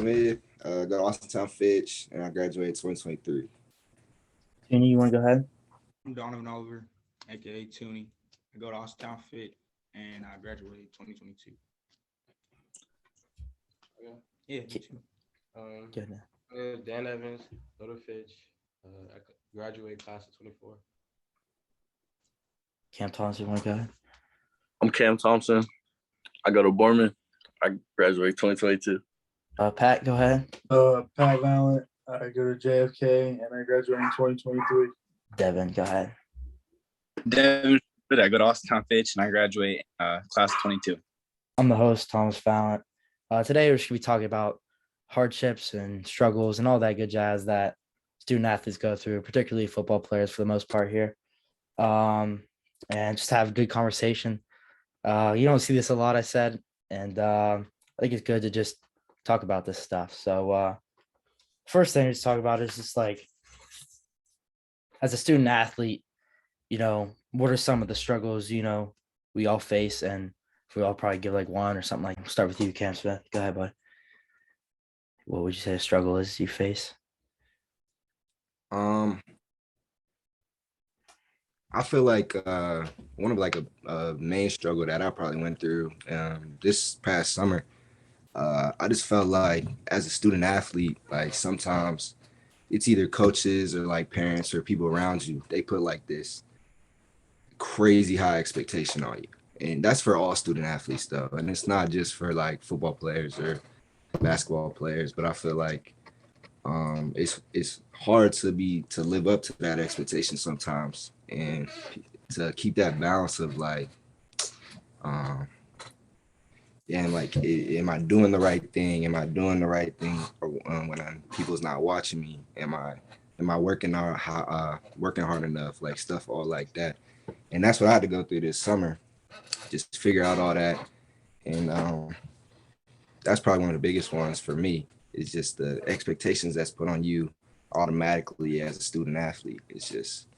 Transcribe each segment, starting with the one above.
Smith, go to Austintown Fitch, and I graduated 2023. Tuney, you want to go ahead? I'm Donovan, aka Tuney. I go to Austintown Fit, and I graduated 2022. Okay. Yeah. Good. Dan Evans, go to Fitch. I graduate class of 24. Cam Thompson, you want to go ahead? I'm Cam Thompson. I go to Borman. I graduate 2022. Pat, go ahead. Pat Valent. I go to JFK and I graduate in 2023. Devin, go ahead. Devin, I go to Austintown Fitch and I graduate class of 22. I'm the host, Thomas Valent. Today we're just going to be talking about hardships and struggles and all that good jazz that student athletes go through, particularly football players for the most part here. And just have a good conversation. You don't see this a lot, I said, and I think it's good to just talk about this stuff. So first thing to talk about is just like, as a student athlete, what are some of the struggles, we all face, and if we all probably give like one or something, like, we'll start with you, Cam Smith. Go ahead, bud. What would you say a struggle is you face? I feel like one of like a main struggle that I probably went through this past summer. I just felt like as a student athlete, like sometimes it's either coaches or like parents or people around you. They put like this crazy high expectation on you, and that's for all student athletes though. And it's not just for like football players or basketball players, but I feel like it's hard to live up to that expectation sometimes, and to keep that balance of like, am I doing the right thing? Am I doing the right thing? Or when people's not watching me, am I working hard enough? Like stuff all like that, and that's what I had to go through this summer, just figure out all that, and that's probably one of the biggest ones for me. It's just the expectations that's put on you automatically as a student athlete. It's just,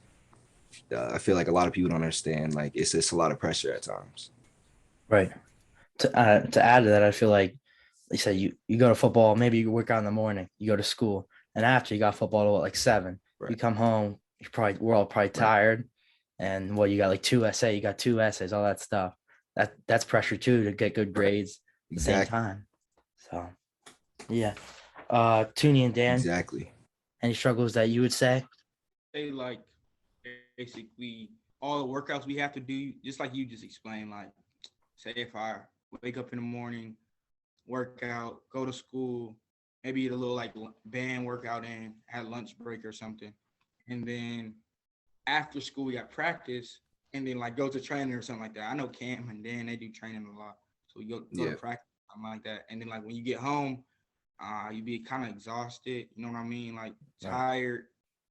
I feel like a lot of people don't understand, like, it's just a lot of pressure at times. Right. To add to that, I feel like you said you go to football, maybe you work out in the morning, you go to school, and after you got football at like 7, Right. You come home, we're all probably tired, and you got like two essays, all that stuff. That's pressure too, to get good grades at the same time. So yeah. Tuney and Dan. Exactly. Any struggles that you would say? They like basically all the workouts we have to do, just like you just explained. Like, say if I wake up in the morning, work out, go to school, maybe eat a little like band workout in, had lunch break or something, and then after school we got practice, and then like go to training or something like that. I know Cam and Dan, they do training a lot, so we go to practice, something like that, and then like when you get home, you be kind of exhausted, you know what I mean, like tired,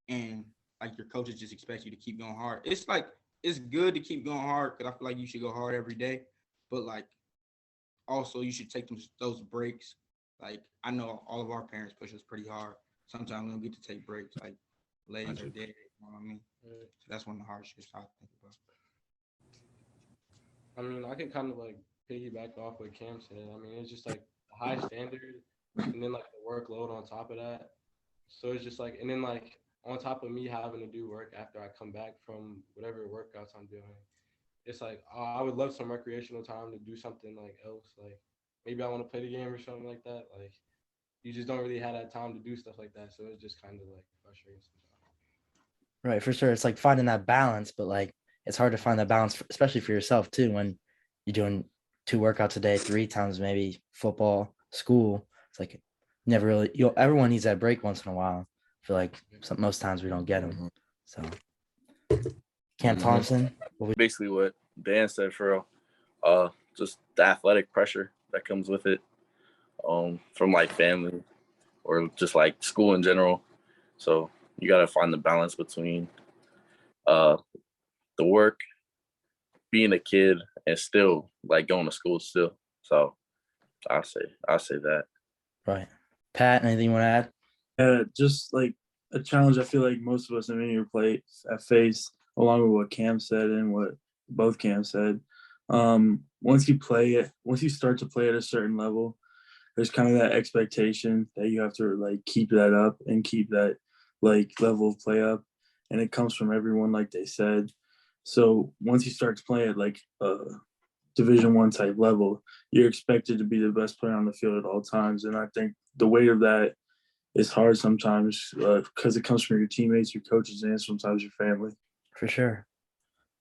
and like your coaches just expect you to keep going hard. It's like, it's good to keep going hard because I feel like you should go hard every day, but like also you should take those breaks. Like, I know all of our parents push us pretty hard. Sometimes we don't get to take breaks, like legs are dead, you know what I mean? So that's one of the hardships I think about. I mean, I can kind of like piggyback off what Cam said. I mean, it's just like a high standard, and then like the workload on top of that. So it's just like, and then like on top of me having to do work after I come back from whatever workouts I'm doing, it's like, I would love some recreational time to do something like else. Like maybe I want to play the game or something like that. Like you just don't really have that time to do stuff like that. So it's just kind of like frustrating sometimes. Right, for sure. It's like finding that balance, but like it's hard to find that balance, especially for yourself too, when you're doing 2 workouts a day, 3 times maybe football, school. It's like never really. Everyone needs that break once in a while. I feel like most times we don't get them. So, Cam Thompson. Basically what Dan said, for real. Just the athletic pressure that comes with it, from like family or just like school in general. So you got to find the balance between the work, being a kid, and still like going to school still. So I say that. Right. Pat, anything you want to add? Just like a challenge I feel like most of us in your play have faced, along with what Cam said and what both Cam said. Once you start to play at a certain level, there's kind of that expectation that you have to like keep that up and keep that like level of play up, and it comes from everyone, like they said. So once he starts playing at like Division One type level, you're expected to be the best player on the field at all times. And I think the weight of that is hard sometimes because it comes from your teammates, your coaches, and sometimes your family. For sure.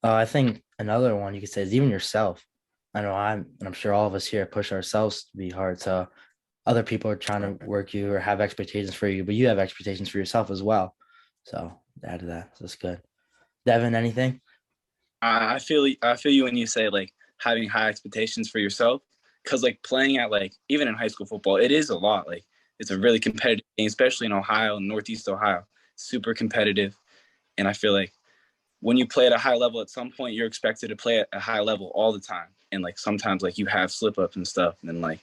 I think another one you could say is even yourself. I know I'm sure all of us here push ourselves to be hard. So other people are trying to work you or have expectations for you, but you have expectations for yourself as well. So add to that. So that's good. Devin, anything? I feel you when you say like having high expectations for yourself, because like playing at like even in high school football, it is a lot. Like it's a really competitive game, especially in Ohio and Northeast Ohio. Super competitive, and I feel like when you play at a high level, at some point you're expected to play at a high level all the time, and like sometimes like you have slip ups and stuff, and then like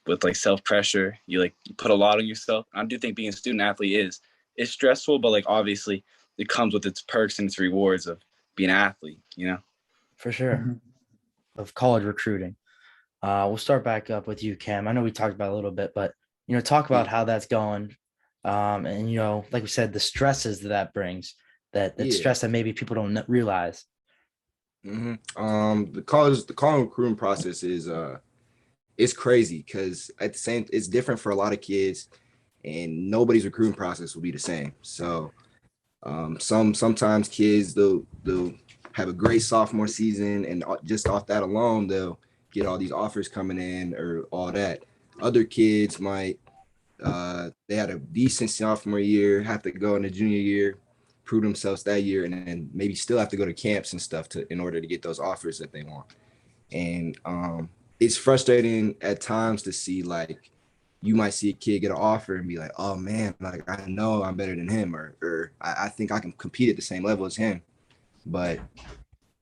with like self pressure, you put a lot on yourself. I do think being a student athlete is stressful, but like obviously it comes with its perks and its rewards of being an athlete, you know? For sure. Of college recruiting. We'll start back up with you, Cam. I know we talked about it a little bit, but talk about how that's going. And like we said, the stresses that brings, that stress that maybe people don't realize. The college recruiting process is it's crazy because it's different for a lot of kids, and nobody's recruiting process will be the same. So sometimes kids they'll have a great sophomore season, and just off that alone they'll get all these offers coming in or all that. Other kids might they had a decent sophomore year, have to go in the junior year, prove themselves that year, and then maybe still have to go to camps and stuff in order to get those offers that they want. And it's frustrating at times to see like you might see a kid get an offer and be like, oh man, like I know I'm better than him, or I think I can compete at the same level as him. But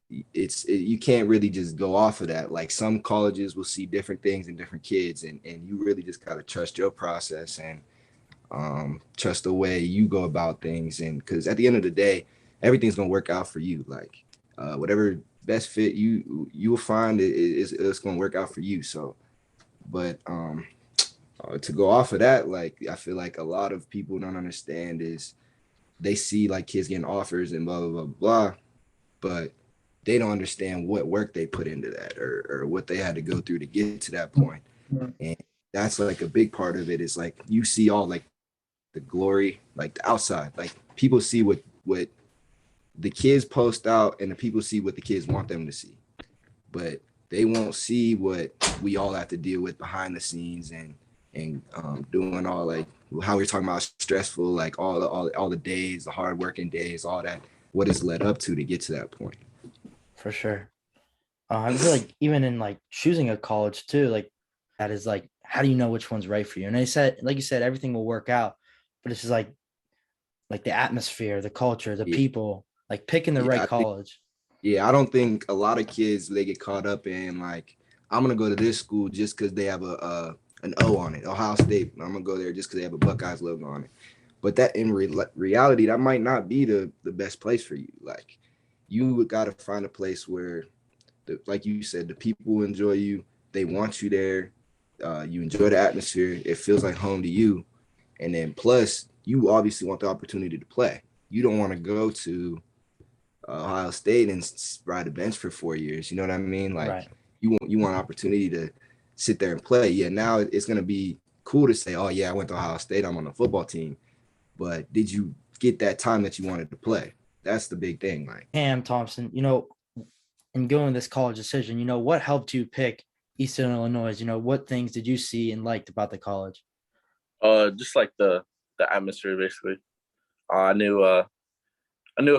you can't really just go off of that. Like some colleges will see different things in different kids, and you really just gotta trust your process and trust the way you go about things. And because at the end of the day, everything's gonna work out for you. Like whatever best fit you will find it's gonna work out for you. So, but to go off of that, like I feel like a lot of people don't understand is they see like kids getting offers and blah blah blah blah, but they don't understand what work they put into that or what they had to go through to get to that point. And that's like a big part of it is like you see all like the glory, like the outside, like people see what the kids post out and the people see what the kids want them to see, but they won't see what we all have to deal with behind the scenes and doing all like how we're talking about stressful, like all the days, the hard working days, all that, what it's led up to get to that point. For sure. I feel like even in like choosing a college too, like that is like, how do you know which one's right for you? And they said, like you said, everything will work out, but it's just like the atmosphere, the culture, the people, like picking the right college. I don't think a lot of kids, they get caught up in like, I'm going to go to this school just because they have an O on it, Ohio State. I'm going to go there just because they have a Buckeyes logo on it. But that in reality, that might not be the best place for you. Like you got to find a place where, like you said, the people enjoy you. They want you there. You enjoy the atmosphere. It feels like home to you. And then plus, you obviously want the opportunity to play. You don't want to go to Ohio State and ride a bench for 4 years. You know what I mean? Like Right. you want an opportunity to sit there and play. Yeah, now it's going to be cool to say, oh, yeah, I went to Ohio State. I'm on the football team. But did you get that time that you wanted to play? That's the big thing. Like Cam Thompson, in going this college decision, what helped you pick Eastern Illinois? What things did you see and liked about the college? Just like the atmosphere, basically. I knew a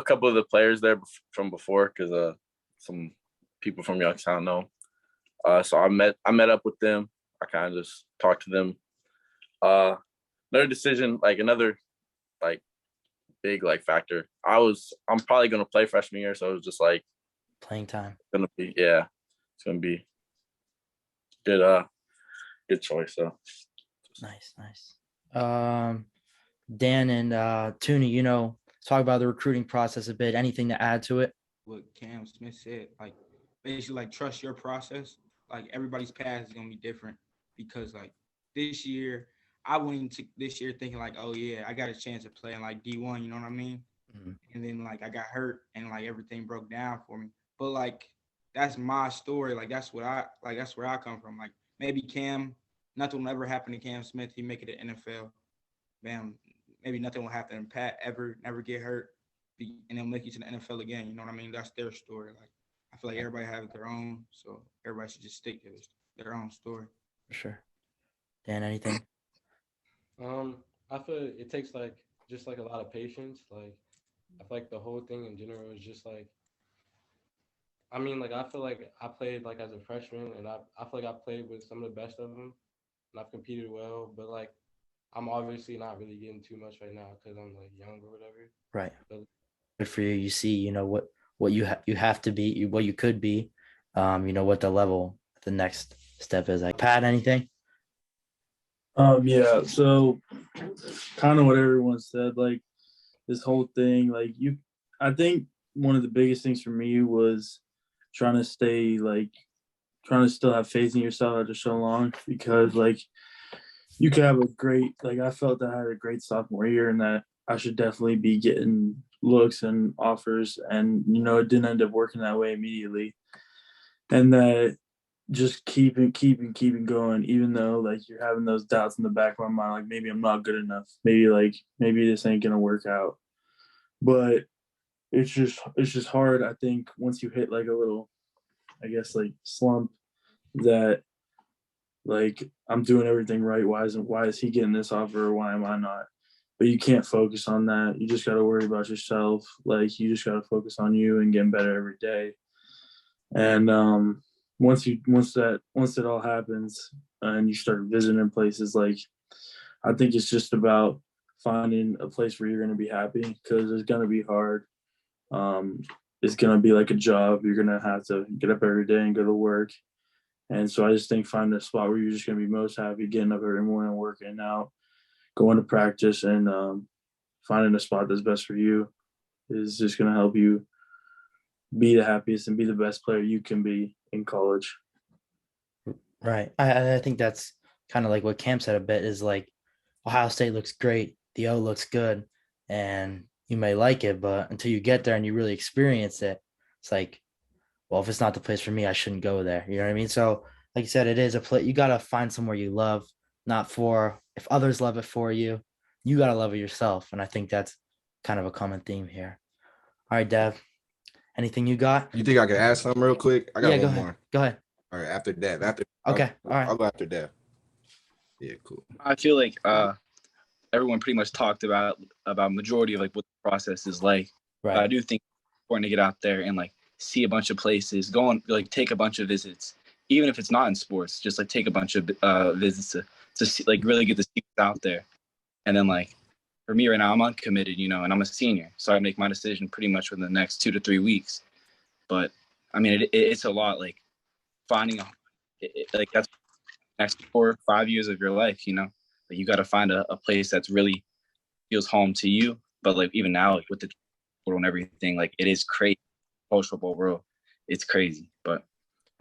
couple of the players there from before because some people from Youngstown know. So I met up with them. I kind of just talked to them. Another decision, like another like big like factor. I'm probably gonna play freshman year, so it was just like Playing time. It's gonna be good choice. So Nice. Dan and Tuney, talk about the recruiting process a bit. Anything to add to it? What Cam Smith said, like basically like trust your process. Like everybody's path is gonna be different because like this year, I went into this year thinking like, oh yeah, I got a chance of playing like D1. You know what I mean? Mhm. And then like I got hurt and like everything broke down for me. But like that's my story. Like that's what I like. That's where I come from. Like maybe Cam, nothing will ever happen to Cam Smith. He make it to NFL. Bam. Maybe nothing will happen to Pat ever, never get hurt, and they'll make it to the NFL again. You know what I mean? That's their story. Like I feel like everybody has their own, so everybody should just stick to their own story. For sure. Dan, anything? I feel it takes like just like a lot of patience. Like I feel like the whole thing in general is just like I mean, like I feel like I played like as a freshman, and I feel like I played with some of the best of them, and I've competed well. But like I'm obviously not really getting too much right now because I'm like young or whatever. Right. But Good for you. You see, what you have to be, what you could be, what the level, the next step is. Like Pat, anything? Yeah, so kind of what everyone said, like this whole thing, like I think one of the biggest things for me was trying to still have faith in yourself after so long, because like you could have I felt that I had a great sophomore year and that I should definitely be getting looks and offers, and it didn't end up working that way immediately. And that just keeping going, even though like you're having those doubts in the back of my mind, like maybe I'm not good enough, maybe this ain't gonna work out. But it's just hard, I think, once you hit like a little, I guess, like slump, that like I'm doing everything right. Why is he getting this offer, or why am I not? But you can't focus on that. You just got to worry about yourself. Like you just got to focus on you and getting better every day. And once it all happens and you start visiting places, like I think it's just about finding a place where you're going to be happy, because it's going to be hard. It's going to be like a job. You're going to have to get up every day and go to work. And so I just think finding a spot where you're just going to be most happy, getting up every morning, working out, going to practice, and finding a spot that's best for you is just going to help you be the happiest and be the best player you can be in college. Right. I think that's kind of like what Cam said a bit, is like Ohio State looks great, the O looks good, and you may like it, but until you get there and you really experience it, it's like, well, if it's not the place for me, I shouldn't go there. You know what I mean? So like you said, it is a place. You got to find somewhere you love, not for if others love it for you, you got to love it yourself. And I think that's kind of a common theme here. All right, Dev, anything you got? You think I could add something real quick? I got Yeah, one more. Go ahead. All right, after Dev. Okay, all right. I'll go after Dev. Yeah, cool. I feel like everyone pretty much talked about majority of like what the process is like. Right. But I do think it's important to get out there and like see a bunch of places, go on, like take a bunch of visits, even if it's not in sports, just like take a bunch of visits to see, like really get the secrets out there. And then like for me right now, I'm uncommitted, and I'm a senior, so I make my decision pretty much within the next 2 to 3 weeks. But I mean, it's a lot, like finding like that's the next 4 or 5 years of your life, like you got to find a place that's really feels home to you. But like even now, like with the world and everything, like it is crazy. College football world, it's crazy. But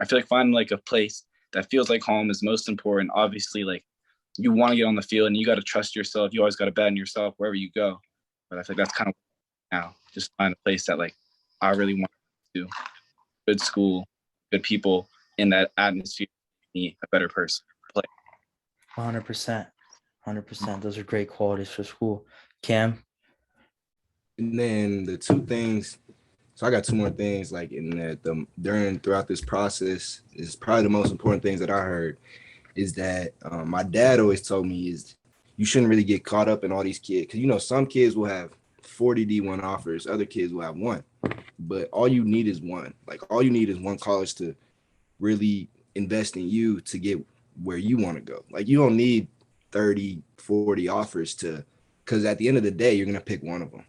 I feel like finding like a place that feels like home is most important. Obviously, like you want to get on the field and you got to trust yourself. You always got to bet on yourself wherever you go. But I think that's kind of now, just find a place that like I really want to do. Good school, good people in that atmosphere, me a better person. Play. 100%. Those are great qualities for school. Cam? And then the two things. So I got 2 more things, like in that throughout this process is probably the most important things that I heard is that my dad always told me is you shouldn't really get caught up in all these kids, because some kids will have 40 D1 offers, other kids will have 1, but all you need is 1. Like all you need is 1 college to really invest in you to get where you want to go. Like you don't need 30, 40 offers because at the end of the day, you're gonna pick one of them.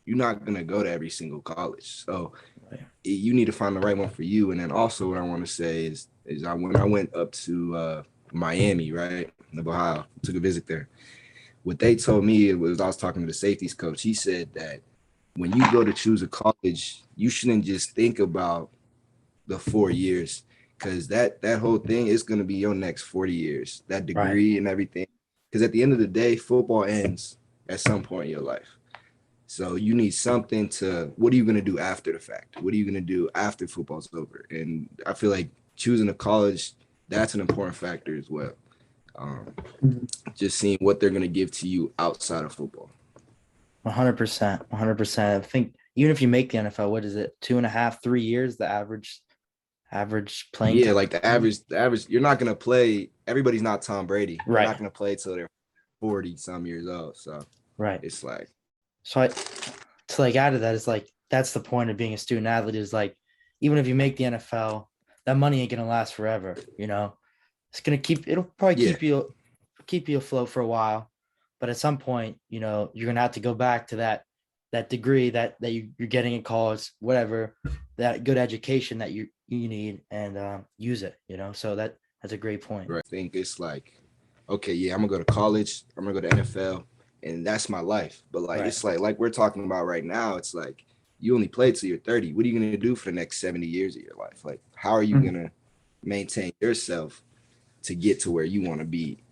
You're not going to go to every single college. So you need to find the right one for you. And then also what I want to say is when I went up to Miami, right, of Ohio, took a visit there, what they told me was I was talking to the safeties coach. He said that when you go to choose a college, you shouldn't just think about the 4 years, because that whole thing is going to be your next 40 years, that Right. degree and everything. Because at the end of the day, football ends at some point in your life. So you need something to, what are you going to do after the fact? What are you going to do after football's over? And I feel like choosing a college, that's an important factor as well. Just seeing what they're going to give to you outside of football. 100%. 100%. I think even if you make the NFL, what is it? 2.5, 3 years, the average playing Yeah, time? like the average, you're not going to play. Everybody's not Tom Brady. They're Right. not going to play till they're 40 some years old. So Right. it's like, So to like add to that, it's like that's the point of being a student athlete is like even if you make the NFL, that money ain't gonna last forever. You know, it's gonna it'll probably yeah, keep you afloat for a while, but at some point, you know, you're gonna have to go back to that degree that you're getting in college, whatever, that good education that you need and use it. You know, so that's a great point. right. I think it's like, okay, yeah, I'm gonna go to college. I'm gonna go to NFL, and that's my life. But like, Right. it's like we're talking about right now. It's like you only play till you're 30. What are you gonna do for the next 70 years of your life? Like, how are you gonna maintain yourself to get to where you want to be,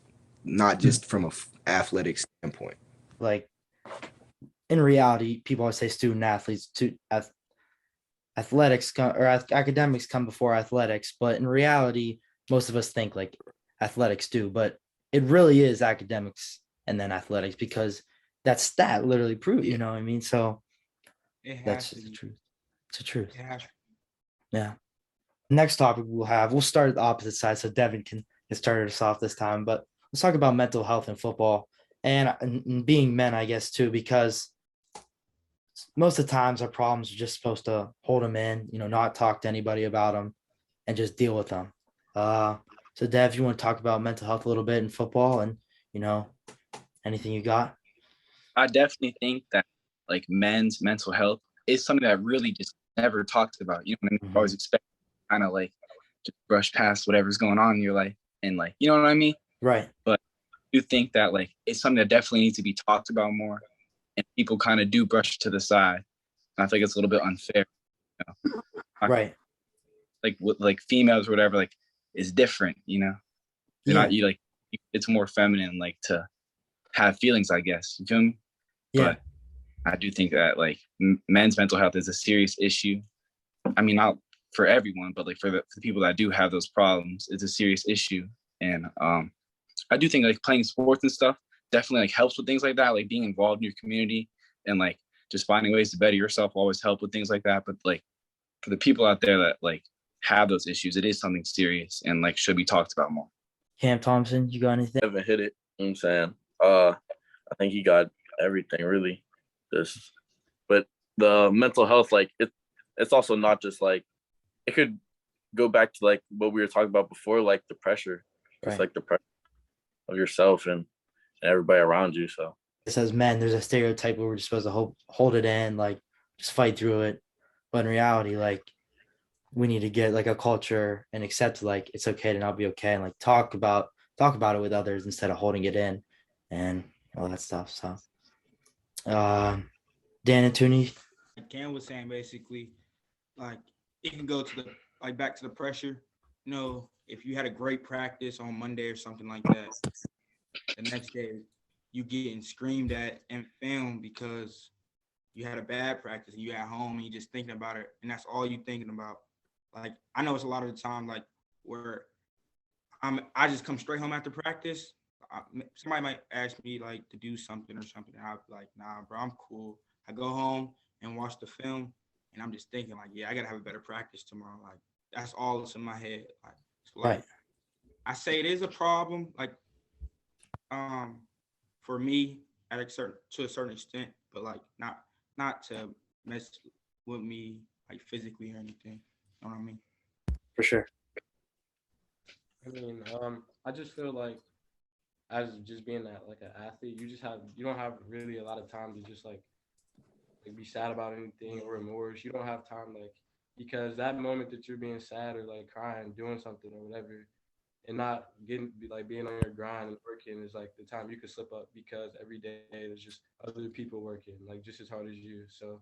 not just from a athletic standpoint? Like in reality, people always say student athletes to athletics or academics come before athletics, but in reality, most of us think like athletics do, but it really is academics and then athletics because that stat literally proves, you know what I mean? So It that's has to just the be. truth. It's the truth. It has to Yeah. Next topic we'll start at the opposite side so Devin can get started us off this time, but let's talk about mental health in football and being men, I guess, too, because most of the times our problems are just supposed to hold them in, you know, not talk to anybody about them and just deal with them. So Dev, you want to talk about mental health a little bit in football and, you know, anything you got? I definitely think that like men's mental health is something that really just never talks about. You know what I mean? I always expect kind of like just brush past whatever's going on in your life and like, you know what I mean? Right. But I do think that like it's something that definitely needs to be talked about more and people kind of do brush it to the side. And I think it's a little bit unfair. You know? Right. Like with like females or whatever, like is different, you know? They're not you like it's more feminine like to have feelings, I guess. You feel me? Yeah. But I do think that like men's mental health is a serious issue. I mean, not for everyone, but like for the people that do have those problems, it's a serious issue. And I do think like playing sports and stuff definitely like helps with things like that, like being involved in your community and like just finding ways to better yourself always help with things like that. But like for the people out there that like have those issues, it is something serious and like should be talked about more. Cam Thompson, you got anything? I haven't hit it. You know what I'm saying? I think he got everything really. But the mental health, like it's also not just like it could go back to like what we were talking about before, like the pressure. It's like the pressure of yourself and everybody around you. So it says men, there's a stereotype where we're just supposed to hold it in, like just fight through it. But in reality, like we need to get like a culture and accept like it's okay to not be okay and like talk about it with others instead of holding it in and all that stuff. So Dan and Tuney. Like Cam was saying, basically, like it can go to the like back to the pressure. You know, if you had a great practice on Monday or something like that, the next day you getting screamed at and filmed because you had a bad practice and you at home and you just thinking about it and that's all you thinking about. Like I know it's a lot of the time like where I just come straight home after practice. Somebody might ask me like to do something or something. And I'll be like, nah, bro, I'm cool. I go home and watch the film and I'm just thinking like, yeah, I gotta have a better practice tomorrow. Like that's all that's in my head. Like I say it is a problem, like for me to a certain extent, but like not to mess with me like physically or anything. You know what I mean? For sure. I mean, I just feel like as just being like an athlete, you don't have really a lot of time to just like be sad about anything or remorse. You don't have time because that moment that you're being sad or like crying, doing something or whatever, and not being on your grind and working is like the time you could slip up because every day there's just other people working like just as hard as you. So,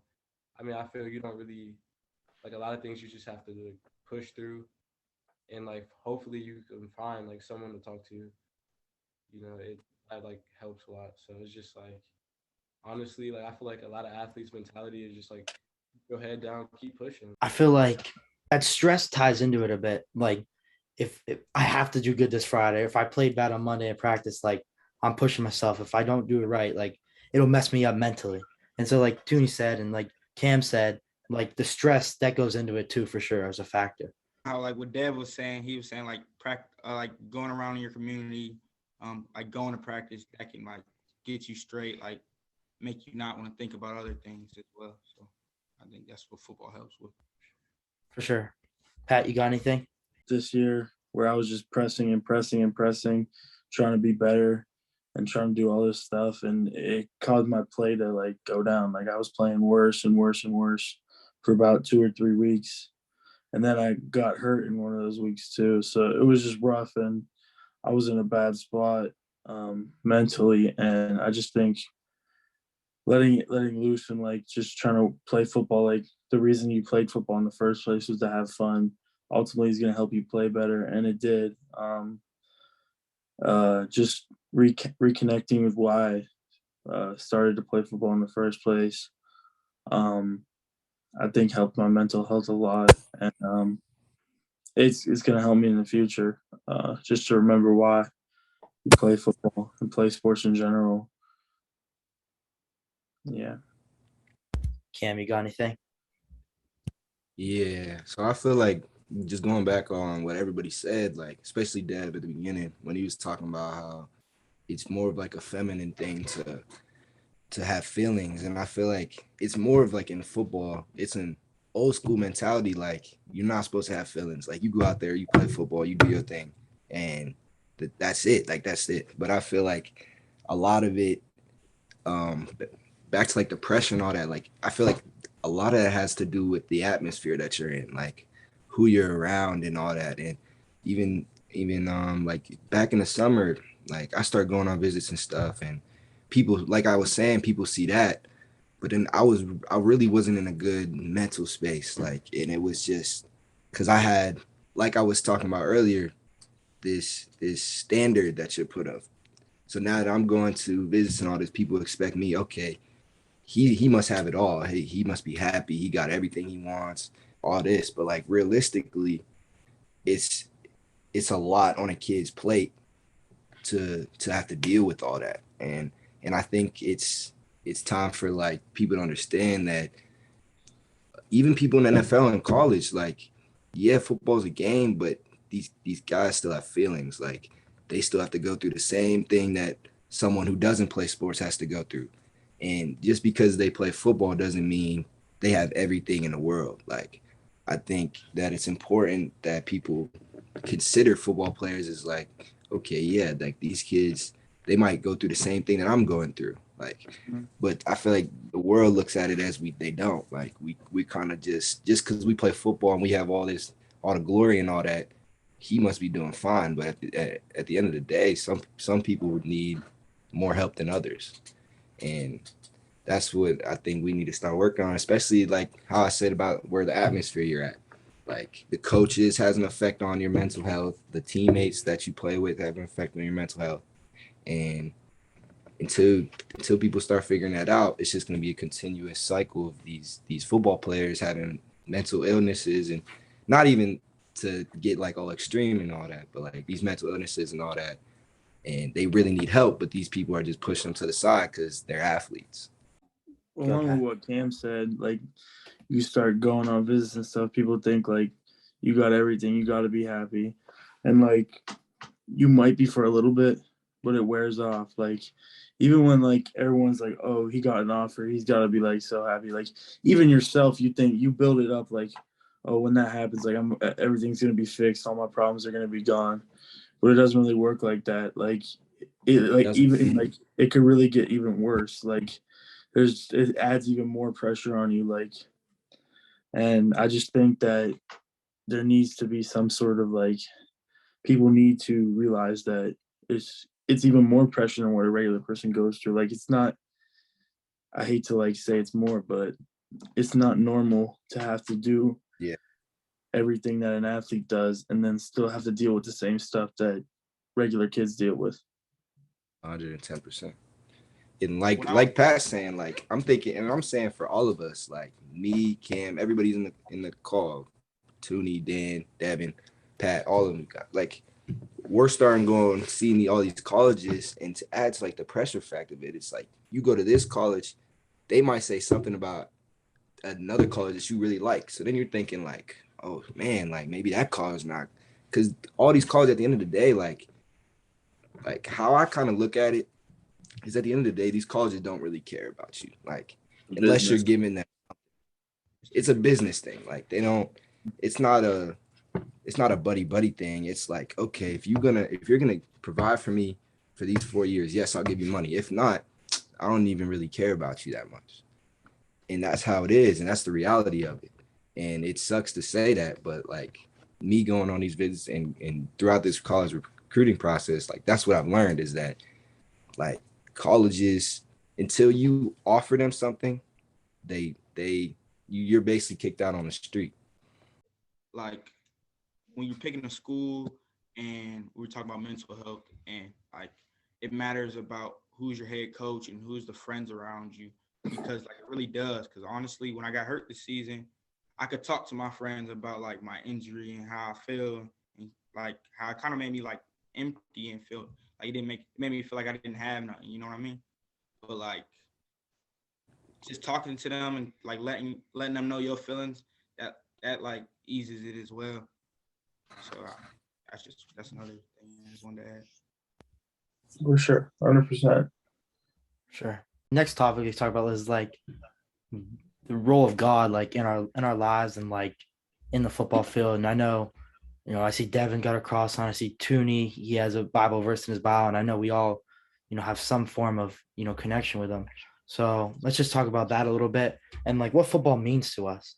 I mean, I feel you don't really like a lot of things you just have to like, push through and like hopefully you can find like someone to talk to. You know, it that like helps a lot. So it's just like honestly, like I feel like a lot of athletes' mentality is just like go head down, keep pushing. I feel like that stress ties into it a bit. Like if I have to do good this Friday, if I played bad on Monday in practice, like I'm pushing myself. If I don't do it right, like it'll mess me up mentally. And so like Tuney said and like Cam said, like the stress that goes into it too for sure as a factor. How like what Dev was saying, he was saying like like going around in your community, like going to practice that can like get you straight, like make you not want to think about other things as well. So I think that's what football helps with. For sure. Pat, you got anything? This year where I was just pressing and pressing and pressing, trying to be better and trying to do all this stuff. And it caused my play to like go down. Like I was playing worse and worse and worse for about 2 or 3 weeks. And then I got hurt in one of those weeks too. So it was just rough and I was in a bad spot mentally. And I just think letting loose and like just trying to play football, like the reason you played football in the first place was to have fun, ultimately is going to help you play better, and it did. Just reconnecting with why I started to play football in the first place, I think helped my mental health a lot, and it's going to help me in the future, just to remember why you play football and play sports in general. Yeah. Cam, you got anything? Yeah. So I feel like just going back on what everybody said, like especially Dev at the beginning when he was talking about how it's more of like a feminine thing to have feelings. And I feel like it's more of like in football, it's an old school mentality. Like you're not supposed to have feelings. Like you go out there, you play football, you do your thing, and that's it. Like that's it. But I feel like a lot of it, um, back to like the pressure and all that. Like I feel like a lot of that has to do with the atmosphere that you're in, like who you're around and all that. And even like back in the summer, like I started going on visits and stuff, and people, like I was saying, people see that, but then I really wasn't in a good mental space, like, and it was just because I had, like I was talking about earlier, this standard that you're put up. So now that I'm going to visits and all this, people expect me, okay, he must have it all. He must be happy. He got everything he wants, all this. But like realistically, it's it's a lot on a kid's plate to have to deal with all that. And I think it's time for like people to understand that even people in the NFL and college, like, yeah, football's a game, but these guys still have feelings. Like they still have to go through the same thing that someone who doesn't play sports has to go through. And just because they play football doesn't mean they have everything in the world. Like I think that it's important that people consider football players as like, okay, yeah, like these kids, they might go through the same thing that I'm going through. Like, but I feel like the world looks at it as they don't. Like we kind of just because we play football and we have all the glory and all that, he must be doing fine. But at the end of the day, some people would need more help than others, and that's what I think we need to start working on. Especially like how I said about where the atmosphere you're at. Like the coaches has an effect on your mental health. The teammates that you play with have an effect on your mental health, and until people start figuring that out, it's just going to be a continuous cycle of these football players having mental illnesses, and not even to get like all extreme and all that, but like these mental illnesses and all that, and they really need help, but these people are just pushing them to the side because they're athletes. Along with what Cam said, like you start going on visits and stuff, people think like you got everything, you got to be happy, and like you might be for a little bit, but it wears off. Like even when like everyone's like, oh, he got an offer, he's got to be like so happy. Like even yourself, you think you build it up like, oh, when that happens, like everything's gonna be fixed, all my problems are gonna be gone, but it doesn't really work like that. Like even like it could really get even worse. Like it adds even more pressure on you. Like, and I just think that there needs to be some sort of like people need to realize that it's even more pressure than what a regular person goes through. Like it's not, I hate to like say it's more, but it's not normal to have to do Yeah. everything that an athlete does and then still have to deal with the same stuff that regular kids deal with. 110%. And like When I like Pat's saying, like I'm thinking, and I'm saying for all of us, like me, Cam, everybody's in the call, Tuney, Dan, Devin, Pat, all of them. Like we're starting going seeing all these colleges, and to add to like the pressure factor of it, it's like you go to this college, they might say something about another college that you really like. So then you're thinking like, oh man, like maybe that college not, because all these colleges at the end of the day, like how I kind of look at it is at the end of the day, these colleges don't really care about you. Like unless you're Business. given that, it's a business thing. Like they don't. It's not a buddy thing. It's like okay, if you're gonna provide for me for these 4 years, yes, I'll give you money. If not, I don't even really care about you that much. And that's how it is, and that's the reality of it. And it sucks to say that, but like me going on these visits and throughout this college recruiting process, like that's what I've learned is that like colleges, until you offer them something, you're basically kicked out on the street. like when you're picking a school and we're talking about mental health and like it matters about who's your head coach and who's the friends around you because like it really does. Because honestly, when I got hurt this season, I could talk to my friends about like my injury and how I feel and like how it kind of made me like empty and feel like it made me feel like I didn't have nothing. You know what I mean? But like just talking to them and like letting them know your feelings that like eases it as well. So that's another thing I just wanted to add. For sure, 100%. Sure. Next topic we talk about is like the role of God, like in our lives and like in the football field. And I know, I see Devin got a cross on. I see Tuney. He has a Bible verse in his bio, and I know we all, have some form of connection with him. So let's just talk about that a little bit and like what football means to us.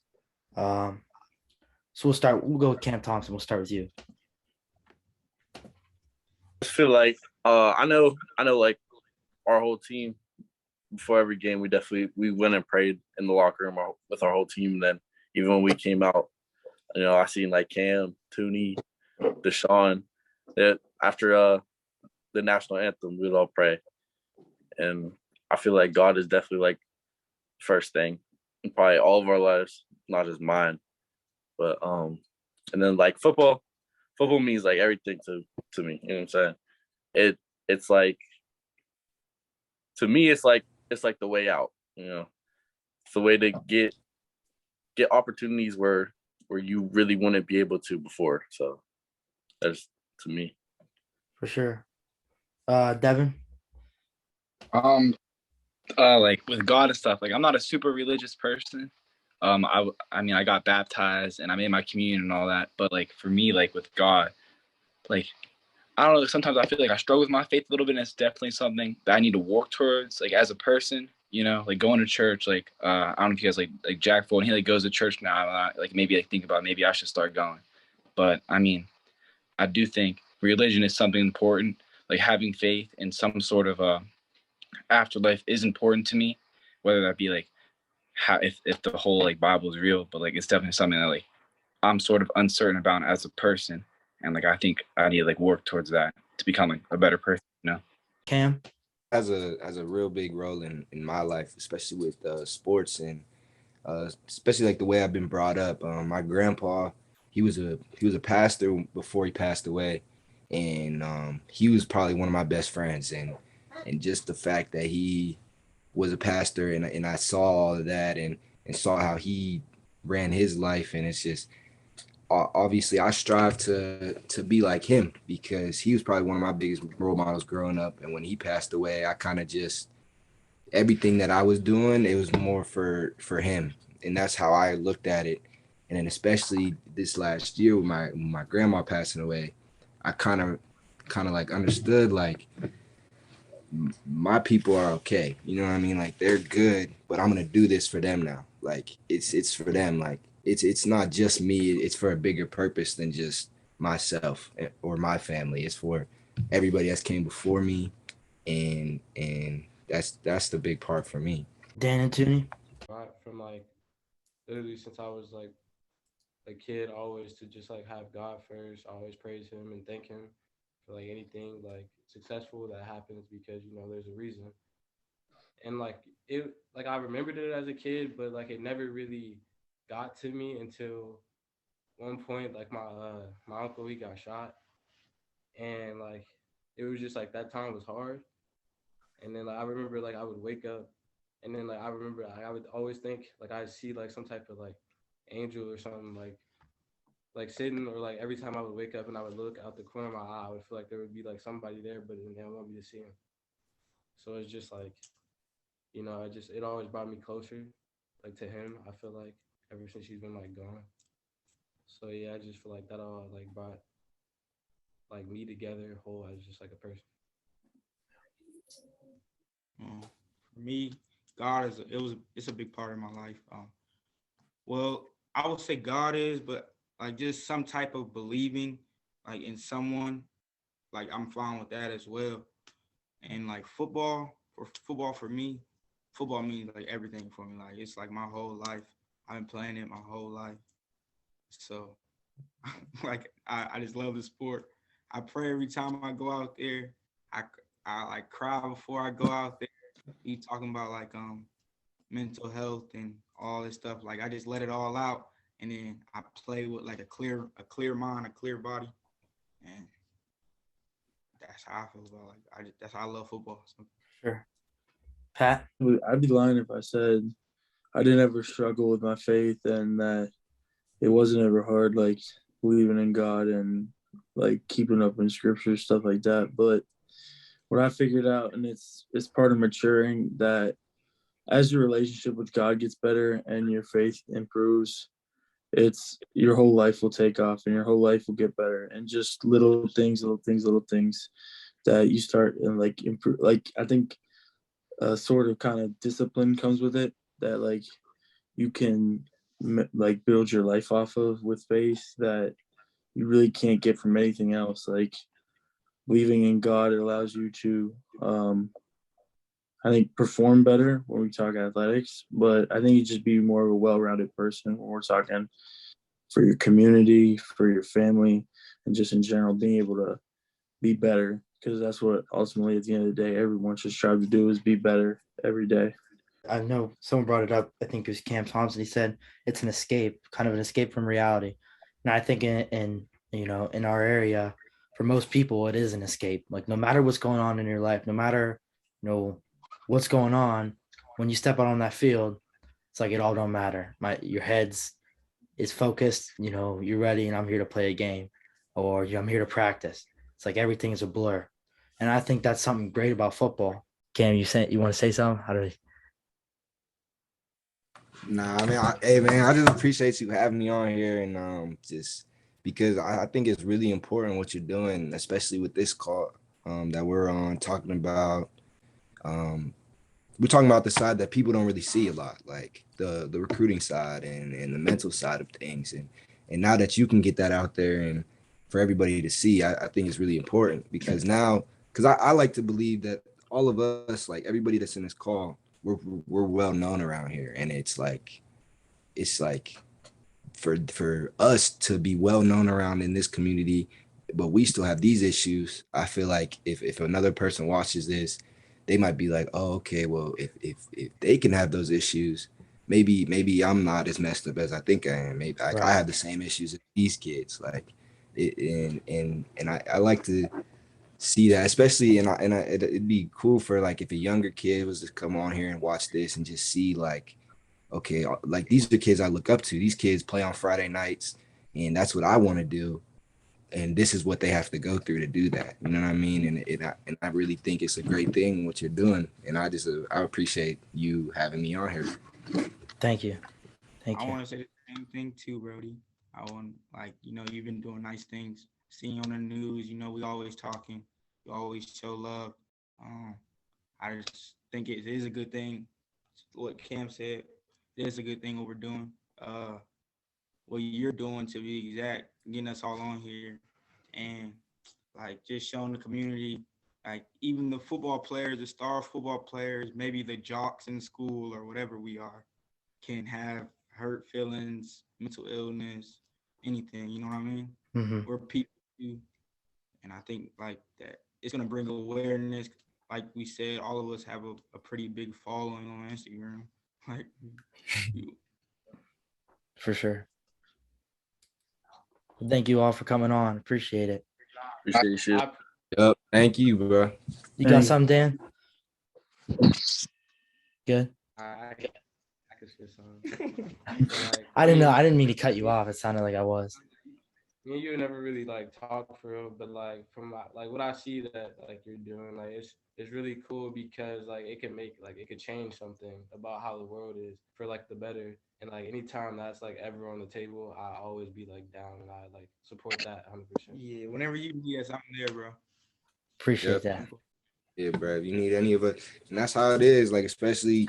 So we'll go with Cam Thompson. We'll start with you. I feel like I know like our whole team before every game we went and prayed in the locker room with our whole team. And then even when we came out, I seen like Cam, Tuney, Deshaun, that after the national anthem we'd all pray. And I feel like God is definitely like first thing in probably all of our lives, not just mine. But and then like football means like everything to me. You know what I'm saying? It's like to me it's like the way out. It's the way to get opportunities where you really wouldn't be able to before. So that's to me. For sure. Devin? Like with God and stuff, like I'm not a super religious person. I mean I got baptized and I made my communion and all that, but like for me, like with God, like I don't know, sometimes I feel like I struggle with my faith a little bit, and it's definitely something that I need to work towards, like as a person, like going to church, like I don't know if you guys like Jack Ford, he like goes to church now, like maybe like think about maybe I should start going. But I mean, I do think religion is something important, like having faith in some sort of afterlife is important to me, whether that be like how if the whole like Bible is real, but like it's definitely something that like I'm sort of uncertain about as a person, and like I think I need to like work towards that to become like a better person. Cam? Has a real big role in my life, especially with sports and especially like the way I've been brought up. My grandpa, he was a pastor before he passed away, and he was probably one of my best friends. And just the fact that he was a pastor and I saw all of that and saw how he ran his life, and it's just obviously I strive to be like him because he was probably one of my biggest role models growing up. And when he passed away, I kind of just everything that I was doing, it was more for him, and that's how I looked at it. And then especially this last year with my grandma passing away, I kind of like understood like my people are okay. You know what I mean? Like they're good, but I'm gonna do this for them now. Like it's for them. Like it's not just me. It's for a bigger purpose than just myself or my family. It's for everybody that's came before me, and that's the big part for me. Dan and Tuney? Right from like literally since I was like a kid always to just like have God first, always praise him and thank him for like anything like successful that happens because there's a reason. And like it like I remembered it as a kid, but like it never really got to me until one point like my uncle he got shot, and like it was just like that time was hard. And then like I remember like I would wake up, and then like I remember I would always think like I'd see like some type of like angel or something like sitting, or like every time I would wake up and I would look out the corner of my eye, I would feel like there would be like somebody there, but then they don't want me to see him. So it's just like, it always brought me closer, like to him. I feel like ever since he's been like gone. So yeah, I just feel like that all like brought like me together whole as just like a person. For me, God is it's a big part of my life. Well, I would say God is, but like just some type of believing, like in someone, like I'm fine with that as well. And like football for me, football means like everything for me. Like it's like my whole life. I've been playing it my whole life. So like I just love the sport. I pray every time I go out there. I I like cry before I go out there. You talking about like mental health and all this stuff. Like I just let it all out, and then I play with like a clear mind, a clear body, and that's how I feel about like that's how I love football. So, Sure. Pat? I'd be lying if I said I didn't ever struggle with my faith and that it wasn't ever hard, like believing in God and like keeping up in scripture, stuff like that. But what I figured out, and it's part of maturing, that as your relationship with God gets better and your faith improves, it's your whole life will take off and your whole life will get better. And just little things that you start and like improve. Like I think a sort of kind of discipline comes with it that like you can like build your life off of with faith that you really can't get from anything else. Like believing in God, it allows you to I think perform better when we talk athletics, but I think you just be more of a well-rounded person when we're talking for your community, for your family, and just in general being able to be better, because that's what ultimately at the end of the day everyone should strive to do, is be better every day. I know someone brought it up. I think it was Cam Thompson. He said it's an escape, kind of an escape from reality. And I think in our area, for most people, it is an escape. Like no matter what's going on in your life, no matter what's going on, when you step out on that field, it's like it all don't matter. Your head's is focused. You're ready, and I'm here to play a game, or I'm here to practice. It's like everything is a blur, and I think that's something great about football. Cam, you want to say something? How do we? Nah, I mean, hey man, I just appreciate you having me on here, and just because I think it's really important what you're doing, especially with this call that we're on talking about. Um, we're talking about the side that people don't really see a lot, like the recruiting side and the mental side of things, and now that you can get that out there and for everybody to see, I think it's really important because now, because I like to believe that all of us, like everybody that's in this call, we're well known around here, and it's like for us to be well known around in this community, but we still have these issues. I feel like if another person watches this, they might be like, oh, okay, well, if they can have those issues, maybe I'm not as messed up as I think I am. Maybe like I Right. have the same issues as these kids. Like it, and I like to see that, especially it'd be cool for like if a younger kid was to come on here and watch this and just see like, okay, like these are the kids I look up to. These kids play on Friday nights, and that's what I want to do. And this is what they have to go through to do that. You know what I mean? And I really think it's a great thing what you're doing. And I appreciate you having me on here. Thank you. I Thank you. want to say the same thing too, Brody. I want like you've been doing nice things. Seeing you on the news, we always talking. You always show love. Um, I just think it is a good thing. What Cam said, it is a good thing what we're doing. What you're doing to be exact, getting us all on here, and like just showing the community, like even the football players, the star football players, maybe the jocks in school or whatever we are, can have hurt feelings, mental illness, anything. You know what I mean? Mm-hmm. We're people too, and I think like that it's gonna bring awareness. Like we said, all of us have a pretty big following on Instagram. Like, you, For sure. Thank you all for coming on. Appreciate it. Appreciate you. Yep. Thank you, bro. You got something, Dan? Good. I could say something. Like, I didn't know. I didn't mean to cut you off. It sounded like I was. Me and you never really like talk for real, but like from like what I see that like you're doing, like it's really cool because like it could change something about how the world is for like the better. And like anytime that's like ever on the table, I always be like down and I like support that 100%. yeah. Whenever you need us, I'm there, bro. Appreciate Yep. that. Yeah, bro. If you need any of us, and that's how it is. Like especially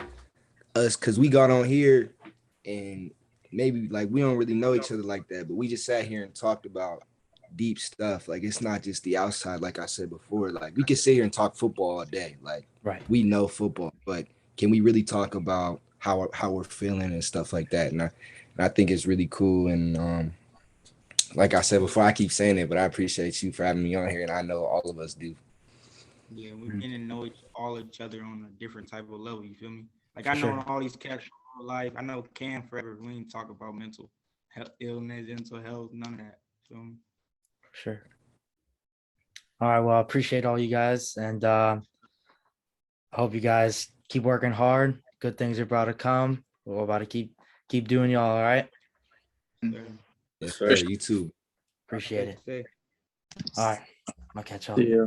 us, cause we got on here, and maybe like we don't really know each other like that, but we just sat here and talked about deep stuff. Like it's not just the outside, like I said before. Like we could sit here and talk football all day. Like Right. we know football, but can we really talk about how we're feeling and stuff like that? And I think it's really cool. And like I said before, I keep saying it, but I appreciate you for having me on here, and I know all of us do. Yeah, we're getting to know all each other on a different type of level. You feel me? Like I know Sure. all these cats for life. I know Cam forever. We ain't talk about mental illness, mental health, none of that. So Sure. All right. Well, I appreciate all you guys, and I hope you guys keep working hard. Good things are about to come. We're about to keep doing y'all. All right. Yes, sir. You too. Appreciate it. All right. I'll catch y'all. Yeah.